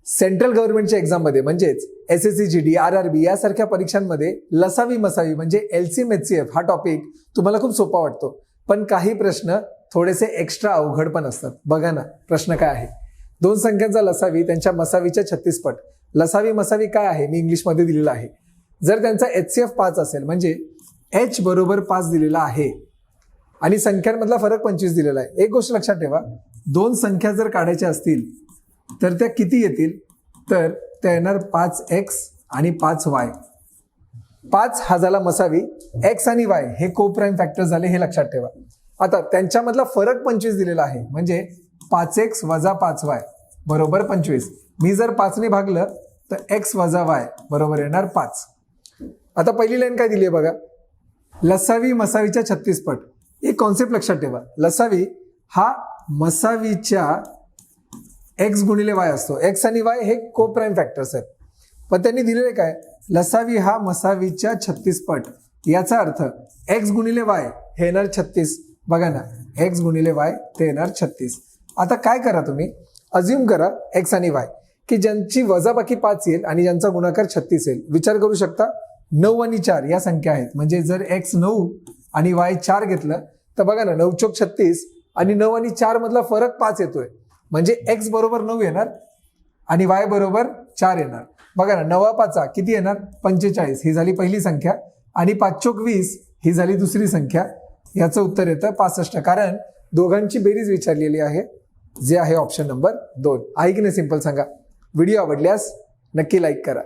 Central गव्हर्नमेंटच्या एक्झाममध्ये म्हणजेच SSC GD RRB यासारख्या परीक्षांमध्ये लसावी मसावी म्हणजे LCM HCF हा टॉपिक तुम्हाला खूप सोपा वाटतो, पण काही प्रश्न थोडेसे एक्स्ट्रा अवघड पण असतात. बघा ना प्रश्न काय आहे. दोन संख्यांचा लसावी त्यांच्या मसावीच्या 36 पट. लसावी मसावी काय आहे मी इंग्लिशमध्ये दिलेला आहे. जर त्यांचा HCF 5 असेल म्हणजे H बरोबर 5 दिलेला आहे आणि संख्यांमधला फरक 25 दिलेला आहे. एक गोष्ट लक्षात ठेवा, दोन संख्या जर काढायच्या असतील तर त्या किती येतील, तर त्या येणार 5x आणि 5y. 5 हा झाला मसावी, x आणि y हे को प्राईम फॅक्टर झाले, हे लक्षात ठेवा. आता त्यांच्यामधला फरक 25 दिलेला आहे म्हणजे 5x वजा 5y बरोबर 25. मी जर 5 ने भागलं तर x वजा y बरोबर येणार 5. आता पहिली लाईन काय दिली आहे बघा, लसावी मसावीच्या 36 पट. एक कॉन्सेप्ट लक्षात ठेवा, लसावी हा मसावीच्या x गुणिले y असतो. x आणि y हे को प्राईम फॅक्टर्स आहेत, पण त्यांनी दिलेले काय, लसावी हा मसावीच्या 36 पट. याचा अर्थ x गुणिले y हे येणार 36. बघा ना, x गुणिले y ते येणार 36. आता काय करा तुम्ही, अज्युम करा x आणि y की ज्यांची वजाबाकी 5 येईल आणि ज्यांचा गुणाकार 36 येईल. विचार करू शकता 9 आणि 4 या संख्या आहेत, म्हणजे जर x 9 आणि y 4 घेतलं तर बघा ना 9 चोक 36 आणि 9 आणि 4 मधला फरक 5 येतोय, म्हणजे x बरोबर 9 येणार आणि y बरोबर 4 येणार. बघा ना 9 5 किती येणार 45, ही झाली पहिली संख्या, आणि 5 चोक 20 ही झाली दुसरी संख्या. याचं उत्तर येतं 65, कारण दोघांची बेरीज विचारलेली आहे, जे आहे ऑप्शन नंबर 2. आहे की नाही सिंपल सांगा. व्हिडिओ आवडल्यास नक्की लाईक करा.